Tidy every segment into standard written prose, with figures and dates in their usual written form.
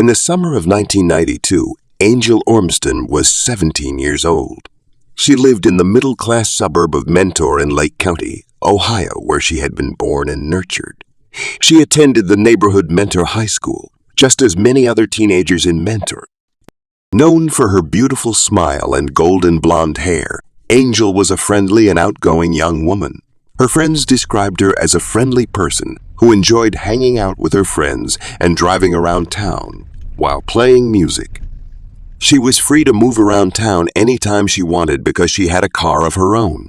In the summer of 1992, Angel Ormston was 17 years old. She lived in the middle-class suburb of Mentor in Lake County, Ohio, where she had been born and nurtured. She attended the neighborhood Mentor High School, just as many other teenagers in Mentor. Known for her beautiful smile and golden blonde hair, Angel was a friendly and outgoing young woman. Her friends described her as a friendly person who enjoyed hanging out with her friends and driving around town while playing music. She was free to move around town anytime she wanted because she had a car of her own.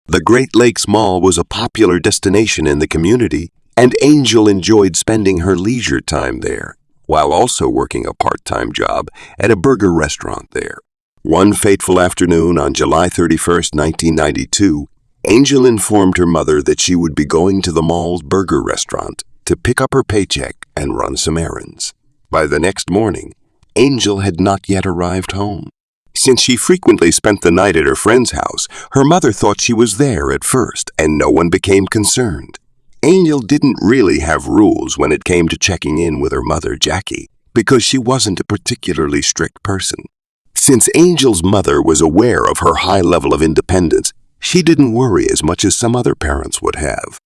The Great Lakes Mall was a popular destination in the community, and Angel enjoyed spending her leisure time there, while also working a part-time job at a burger restaurant there. One fateful afternoon on July 31st, 1992, Angel informed her mother that she would be going to the mall's burger restaurant to pick up her paycheck and run some errands. By the next morning, Angel had not yet arrived home. Since she frequently spent the night at her friend's house, her mother thought she was there at first, and no one became concerned. Angel didn't really have rules when it came to checking in with her mother, Jackie, because she wasn't a particularly strict person. Since Angel's mother was aware of her high level of independence, she didn't worry as much as some other parents would have.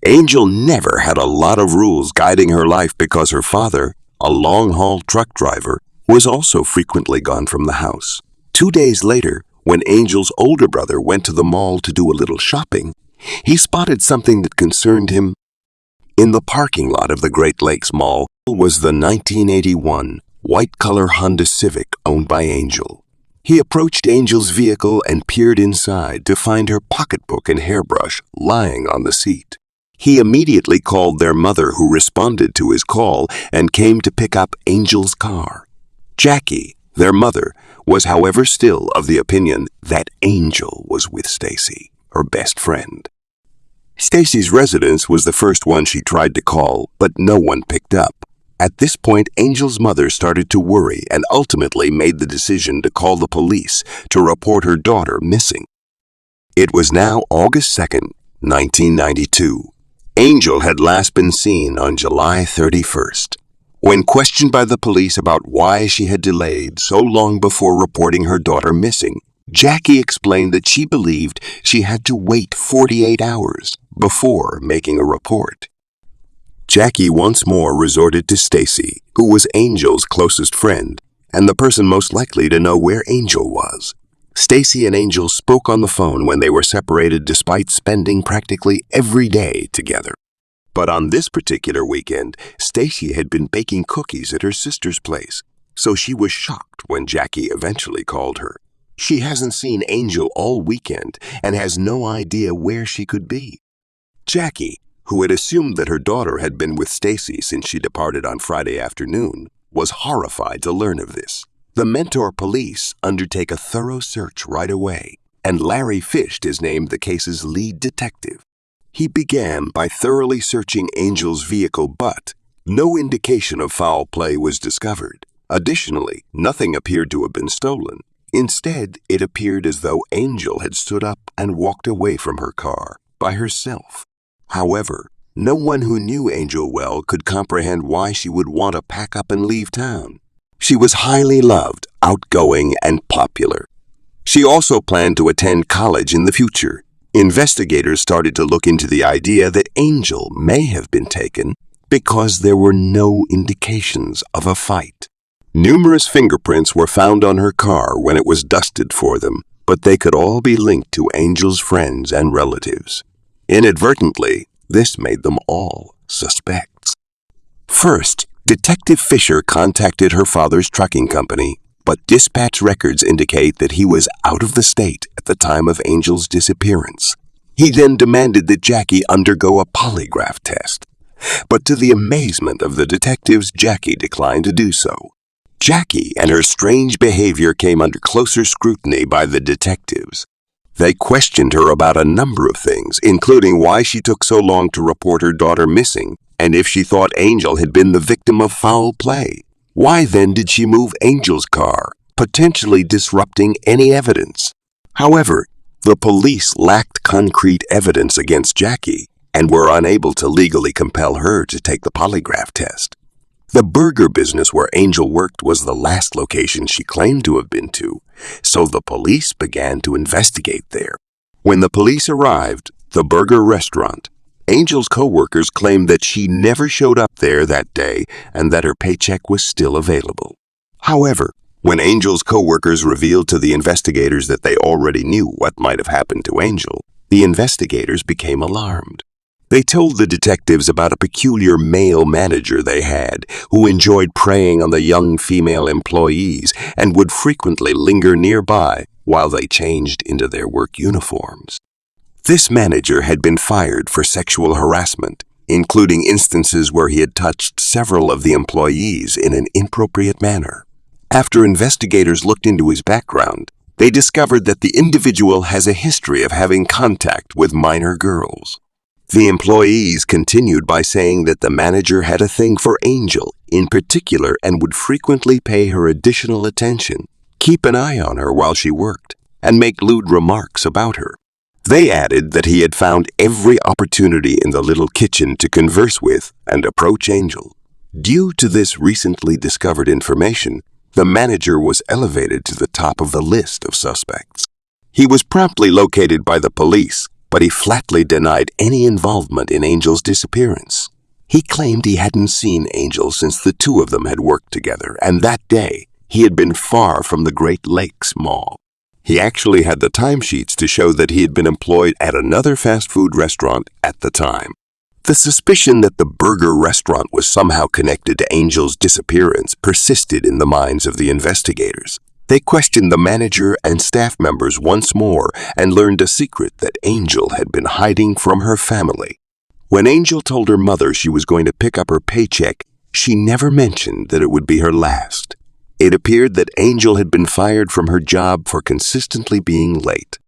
Angel never had a lot of rules guiding her life because her father, a long-haul truck driver, was also frequently gone from the house. 2 days later, when Angel's older brother went to the mall to do a little shopping, he spotted something that concerned him. In the parking lot of the Great Lakes Mall was the 1981 white-color Honda Civic owned by Angel. He approached Angel's vehicle and peered inside to find her pocketbook and hairbrush lying on the seat. He immediately called their mother, who responded to his call and came to pick up Angel's car. Jackie, their mother, was however still of the opinion that Angel was with Stacy, her best friend. Stacy's residence was the first one she tried to call, but no one picked up. At this point, Angel's mother started to worry and ultimately made the decision to call the police to report her daughter missing. It was now August 2nd, 1992. Angel had last been seen on July 31st. When questioned by the police about why she had delayed so long before reporting her daughter missing, Jackie explained that she believed she had to wait 48 hours before making a report. Jackie once more resorted to Stacy, who was Angel's closest friend and the person most likely to know where Angel was. Stacy and Angel spoke on the phone when they were separated despite spending practically every day together. But on this particular weekend, Stacy had been baking cookies at her sister's place, so she was shocked when Jackie eventually called her. She hasn't seen Angel all weekend and has no idea where she could be. Jackie, who had assumed that her daughter had been with Stacy since she departed on Friday afternoon, was horrified to learn of this. The Mentor police undertake a thorough search right away, and Larry Fisht is named the case's lead detective. He began by thoroughly searching Angel's vehicle, but no indication of foul play was discovered. Additionally, nothing appeared to have been stolen. Instead, it appeared as though Angel had stood up and walked away from her car by herself. However, no one who knew Angel well could comprehend why she would want to pack up and leave town. She was highly loved, outgoing, and popular. She also planned to attend college in the future. Investigators started to look into the idea that Angel may have been taken because there were no indications of a fight. Numerous fingerprints were found on her car when it was dusted for them, but they could all be linked to Angel's friends and relatives. Inadvertently, this made them all suspects. First, Detective Fisher contacted her father's trucking company, but dispatch records indicate that he was out of the state at the time of Angel's disappearance. He then demanded that Jackie undergo a polygraph test, but to the amazement of the detectives, Jackie declined to do so. Jackie and her strange behavior came under closer scrutiny by the detectives. They questioned her about a number of things, including why she took so long to report her daughter missing, and if she thought Angel had been the victim of foul play. Why then did she move Angel's car, potentially disrupting any evidence? However, the police lacked concrete evidence against Jackie and were unable to legally compel her to take the polygraph test. The burger business where Angel worked was the last location she claimed to have been to, so the police began to investigate there. When the police arrived, the burger restaurant, Angel's co-workers claimed that she never showed up there that day and that her paycheck was still available. However, when Angel's co-workers revealed to the investigators that they already knew what might have happened to Angel, the investigators became alarmed. They told the detectives about a peculiar male manager they had who enjoyed preying on the young female employees and would frequently linger nearby while they changed into their work uniforms. This manager had been fired for sexual harassment, including instances where he had touched several of the employees in an inappropriate manner. After investigators looked into his background, they discovered that the individual has a history of having contact with minor girls. The employees continued by saying that the manager had a thing for Angel in particular and would frequently pay her additional attention, keep an eye on her while she worked, and make lewd remarks about her. They added that he had found every opportunity in the little kitchen to converse with and approach Angel. Due to this recently discovered information, the manager was elevated to the top of the list of suspects. He was promptly located by the police, but he flatly denied any involvement in Angel's disappearance. He claimed he hadn't seen Angel since the two of them had worked together, and that day he had been far from the Great Lakes Mall. He actually had the timesheets to show that he had been employed at another fast food restaurant at the time. The suspicion that the burger restaurant was somehow connected to Angel's disappearance persisted in the minds of the investigators. They questioned the manager and staff members once more and learned a secret that Angel had been hiding from her family. When Angel told her mother she was going to pick up her paycheck, she never mentioned that it would be her last. It appeared that Angel had been fired from her job for consistently being late.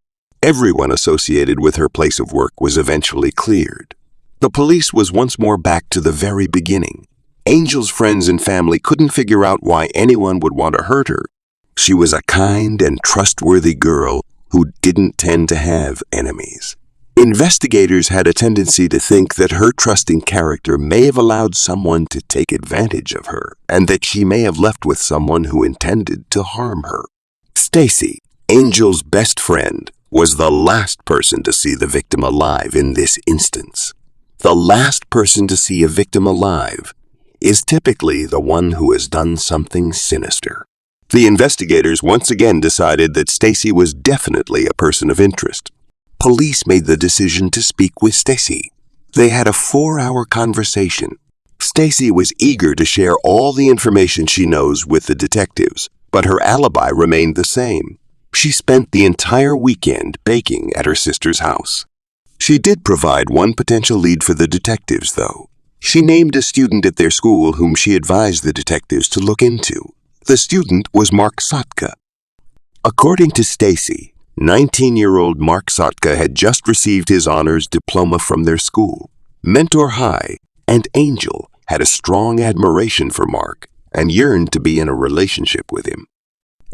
Everyone associated with her place of work was eventually cleared. The police was once more back to the very beginning. Angel's friends and family couldn't figure out why anyone would want to hurt her. She was a kind and trustworthy girl who didn't tend to have enemies. Investigators had a tendency to think that her trusting character may have allowed someone to take advantage of her, and that she may have left with someone who intended to harm her. Stacy, Angel's best friend, was the last person to see the victim alive in this instance. The last person to see a victim alive is typically the one who has done something sinister. The investigators once again decided that Stacy was definitely a person of interest. Police made the decision to speak with Stacy. They had a 4-hour conversation. Stacy was eager to share all the information she knows with the detectives, but her alibi remained the same. She spent the entire weekend baking at her sister's house. She did provide one potential lead for the detectives, though. She named a student at their school whom she advised the detectives to look into. The student was Mark Sotka. According to Stacy, 19-year-old Mark Sotka had just received his honors diploma from their school. Mentor High and Angel had a strong admiration for Mark and yearned to be in a relationship with him.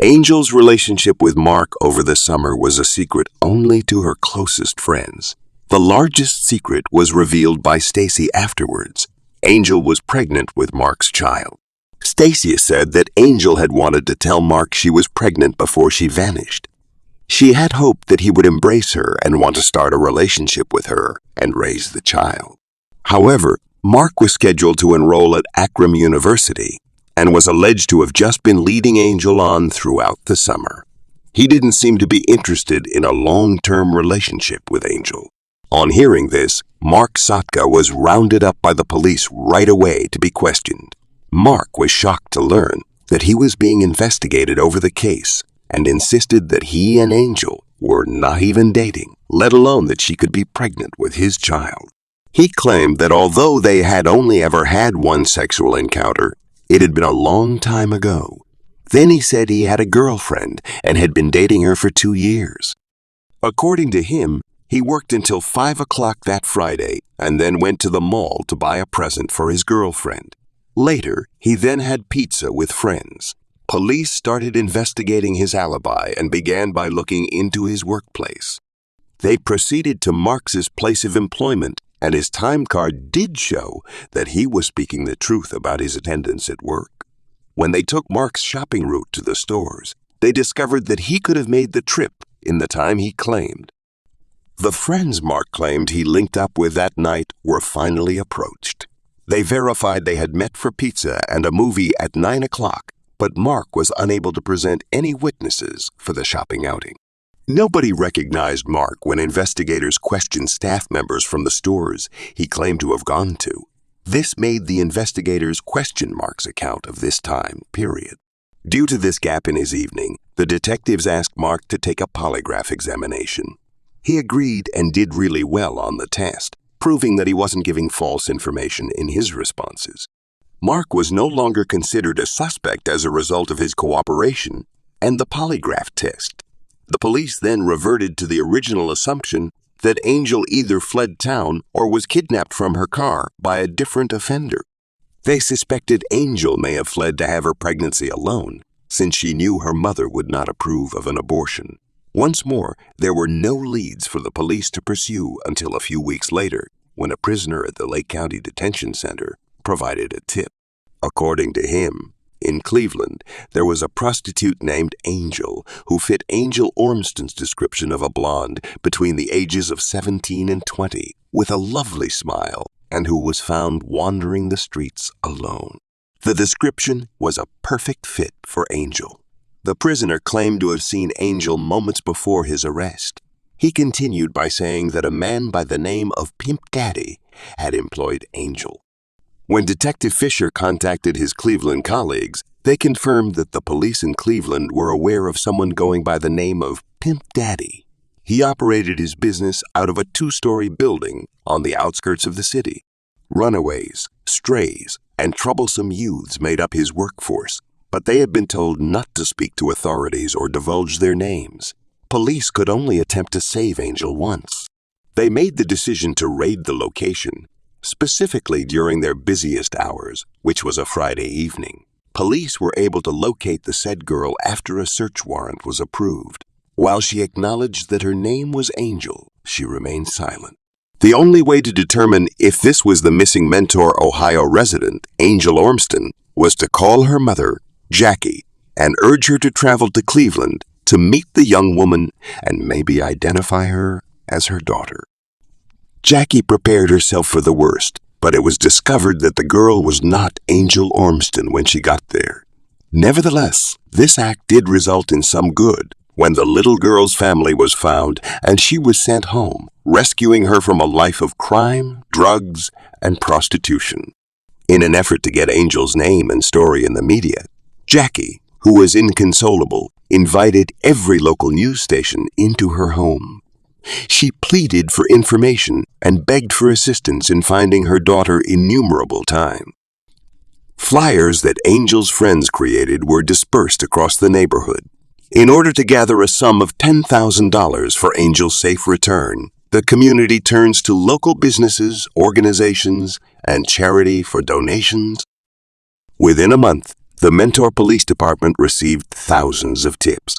Angel's relationship with Mark over the summer was a secret only to her closest friends. The largest secret was revealed by Stacy afterwards. Angel was pregnant with Mark's child. Stacy said that Angel had wanted to tell Mark she was pregnant before she vanished. She had hoped that he would embrace her and want to start a relationship with her and raise the child. However, Mark was scheduled to enroll at Akron University and was alleged to have just been leading Angel on throughout the summer. He didn't seem to be interested in a long-term relationship with Angel. On hearing this, Mark Sotka was rounded up by the police right away to be questioned. Mark was shocked to learn that he was being investigated over the case and insisted that he and Angel were not even dating, let alone that she could be pregnant with his child. He claimed that although they had only ever had one sexual encounter, it had been a long time ago. Then he said he had a girlfriend and had been dating her for 2 years. According to him, he worked until 5 o'clock that Friday and then went to the mall to buy a present for his girlfriend. Later, he then had pizza with friends. Police started investigating his alibi and began by looking into his workplace. They proceeded to Mark's place of employment and his time card did show that he was speaking the truth about his attendance at work. When they took Mark's shopping route to the stores, they discovered that he could have made the trip in the time he claimed. The friends Mark claimed he linked up with that night were finally approached. They verified they had met for pizza and a movie at 9 o'clock, but Mark was unable to present any witnesses for the shopping outing. Nobody recognized Mark when investigators questioned staff members from the stores he claimed to have gone to. This made the investigators question Mark's account of this time period. Due to this gap in his evening, the detectives asked Mark to take a polygraph examination. He agreed and did really well on the test, proving that he wasn't giving false information in his responses. Mark was no longer considered a suspect as a result of his cooperation and the polygraph test. The police then reverted to the original assumption that Angel either fled town or was kidnapped from her car by a different offender. They suspected Angel may have fled to have her pregnancy alone, since she knew her mother would not approve of an abortion. Once more, there were no leads for the police to pursue until a few weeks later, when a prisoner at the Lake County Detention Center provided a tip. According to him, in Cleveland, there was a prostitute named Angel who fit Angel ORMSTON's description of a blonde between the ages of 17 and 20, with a lovely smile, and who was found wandering the streets alone. The description was a perfect fit for Angel. The prisoner claimed to have seen Angel moments before his arrest. He continued by saying that a man by the name of Pimp Daddy had employed Angel. When Detective Fisher contacted his Cleveland colleagues, they confirmed that the police in Cleveland were aware of someone going by the name of Pimp Daddy. He operated his business out of a 2-story building on the outskirts of the city. Runaways, strays, and troublesome youths made up his workforce, but they had been told not to speak to authorities or divulge their names. Police could only attempt to save Angel once. They made the decision to raid the location, specifically during their busiest hours, which was a Friday evening. Police were able to locate the said girl after a search warrant was approved. While she acknowledged that her name was Angel, she remained silent. The only way to determine if this was the missing Mentor, Ohio resident, Angel ORMSTON, was to call her mother, Jackie, and urge her to travel to Cleveland to meet the young woman and maybe identify her as her daughter. Jackie prepared herself for the worst, but it was discovered that the girl was not Angel ORMSTON when she got there. Nevertheless, this act did result in some good when the little girl's family was found and she was sent home, rescuing her from a life of crime, drugs, and prostitution. In an effort to get Angel's name and story in the media, Jackie, who was inconsolable, invited every local news station into her home. She pleaded for information and begged for assistance in finding her daughter innumerable times. Flyers that Angel's friends created were dispersed across the neighborhood. In order to gather a sum of $10,000 for Angel's safe return, the community turns to local businesses, organizations, and charity for donations. Within a month, the Mentor Police Department received thousands of tips.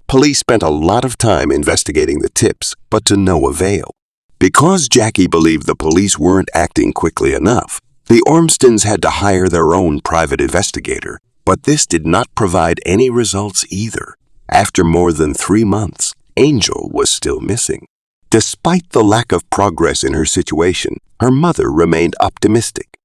Police spent a lot of time investigating the tips, but to no avail. Because Jackie believed the police weren't acting quickly enough, the ORMSTONs had to hire their own private investigator, but this did not provide any results either. After more than 3 months, Angel was still missing. Despite the lack of progress in her situation, her mother remained optimistic.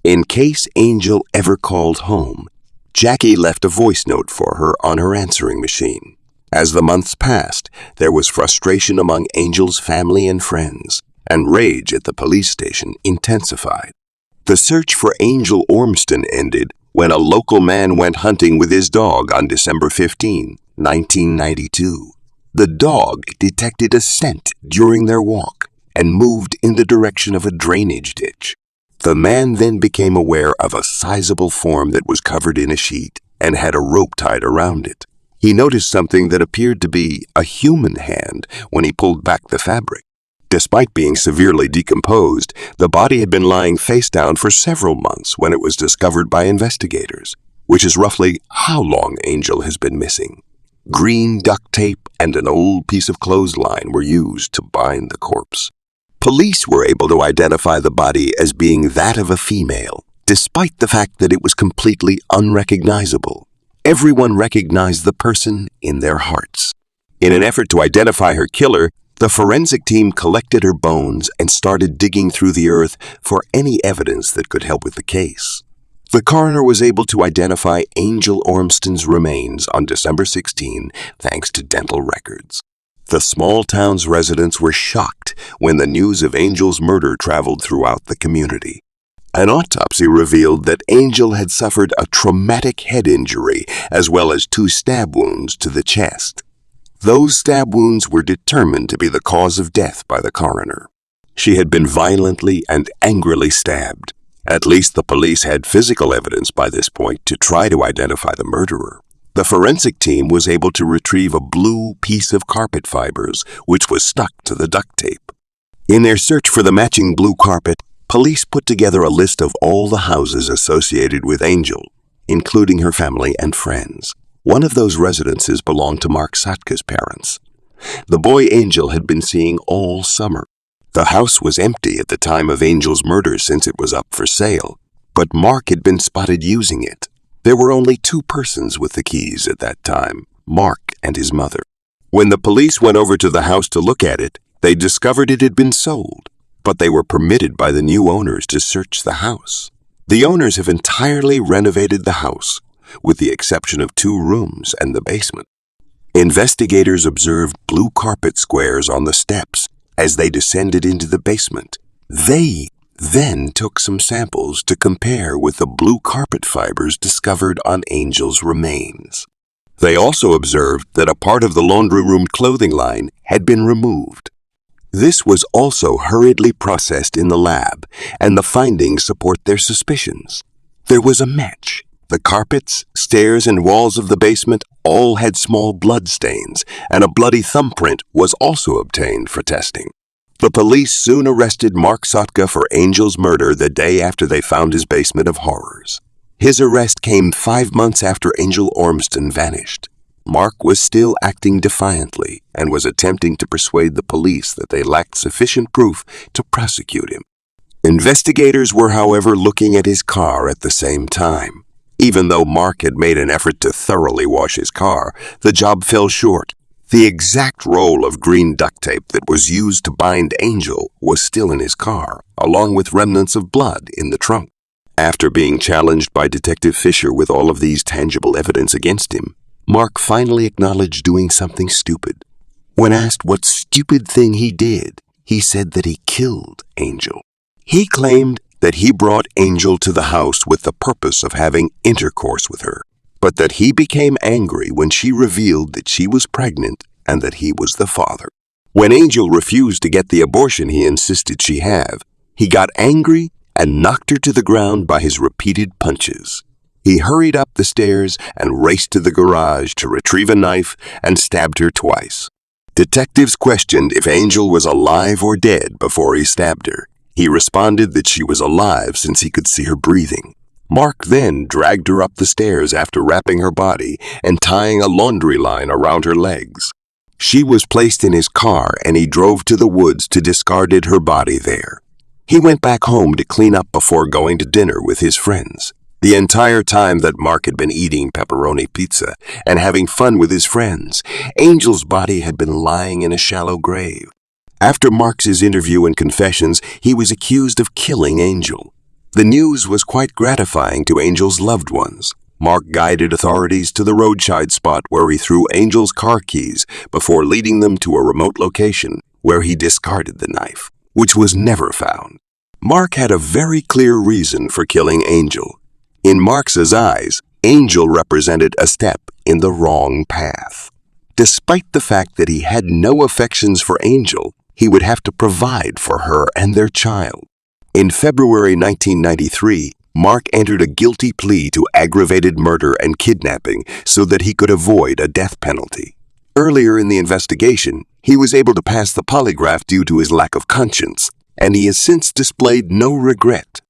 In case Angel ever called home, Jackie left a voice note for her on her answering machine. As the months passed, there was frustration among Angel's family and friends, and rage at the police station intensified. The search for Angel ORMSTON ended when a local man went hunting with his dog on December 15, 1992. The dog detected a scent during their walk and moved in the direction of a drainage ditch. The man then became aware of a sizable form that was covered in a sheet and had a rope tied around it. He noticed something that appeared to be a human hand when he pulled back the fabric. Despite being severely decomposed, the body had been lying face down for several months when it was discovered by investigators, which is roughly how long Angel has been missing. Green duct tape and an old piece of clothesline were used to bind the corpse. Police were able to identify the body as being that of a female, despite the fact that it was completely unrecognizable. Everyone recognized the person in their hearts. In an effort to identify her killer, the forensic team collected her bones and started digging through the earth for any evidence that could help with the case. The coroner was able to identify Angel ORMSTON's remains on December 16 thanks to dental records. The small town's residents were shocked when the news of Angel's murder traveled throughout the community. An autopsy revealed that Angel had suffered a traumatic head injury as well as 2 stab wounds to the chest. Those stab wounds were determined to be the cause of death by the coroner. She had been violently and angrily stabbed. At least the police had physical evidence by this point to try to identify the murderer. The forensic team was able to retrieve a blue piece of carpet fibers which was stuck to the duct tape. In their search for the matching blue carpet, police put together a list of all the houses associated with Angel, including her family and friends. One of those residences belonged to Mark Satka's parents. The boy Angel had been seeing all summer. The house was empty at the time of Angel's murder since it was up for sale, but Mark had been spotted using it. There were only 2 persons with the keys at that time, Mark and his mother. When the police went over to the house to look at it, they discovered it had been sold, but they were permitted by the new owners to search the house. The owners have entirely renovated the house, with the exception of 2 rooms and the basement. Investigators observed blue carpet squares on the steps as they descended into the basement. They then took some samples to compare with the blue carpet fibers discovered on Angel's remains. They also observed that a part of the laundry room clothing line had been removed. This was also hurriedly processed in the lab, and the findings support their suspicions. There was a match. The carpets, stairs, and walls of the basement all had small blood stains, and a bloody thumbprint was also obtained for testing. The police soon arrested Mark Satka for Angel's murder the day after they found his basement of horrors. His arrest came 5 months after Angel ORMSTON vanished. Mark was still acting defiantly and was attempting to persuade the police that they lacked sufficient proof to prosecute him. Investigators were, however, looking at his car at the same time. Even though Mark had made an effort to thoroughly wash his car, the job fell short. The exact roll of green duct tape that was used to bind Angel was still in his car, along with remnants of blood in the trunk. After being challenged by Detective Fisher with all of these tangible evidence against him, Mark finally acknowledged doing something stupid. When asked what stupid thing he did, he said that he killed Angel. He claimed that he brought Angel to the house with the purpose of having intercourse with her, but that he became angry when she revealed that she was pregnant and that he was the father. When Angel refused to get the abortion he insisted she have, he got angry and knocked her to the ground by his repeated punches. He hurried up the stairs and raced to the garage to retrieve a knife and stabbed her twice. Detectives questioned if Angel was alive or dead before he stabbed her. He responded that she was alive since he could see her breathing. Mark then dragged her up the stairs after wrapping her body and tying a laundry line around her legs. She was placed in his car and he drove to the woods to discard her body there. He went back home to clean up before going to dinner with his friends. The entire time that Mark had been eating pepperoni pizza and having fun with his friends, Angel's body had been lying in a shallow grave. After Mark's interview and confessions, he was accused of killing Angel. The news was quite gratifying to Angel's loved ones. Mark guided authorities to the roadside spot where he threw Angel's car keys before leading them to a remote location where he discarded the knife, which was never found. Mark had a very clear reason for killing Angel. In Mark's eyes, Angel represented a step in the wrong path. Despite the fact that he had no affections for Angel, he would have to provide for her and their child. In February 1993, Mark entered a guilty plea to aggravated murder and kidnapping so that he could avoid a death penalty. Earlier in the investigation, he was able to pass the polygraph due to his lack of conscience, and he has since displayed no regret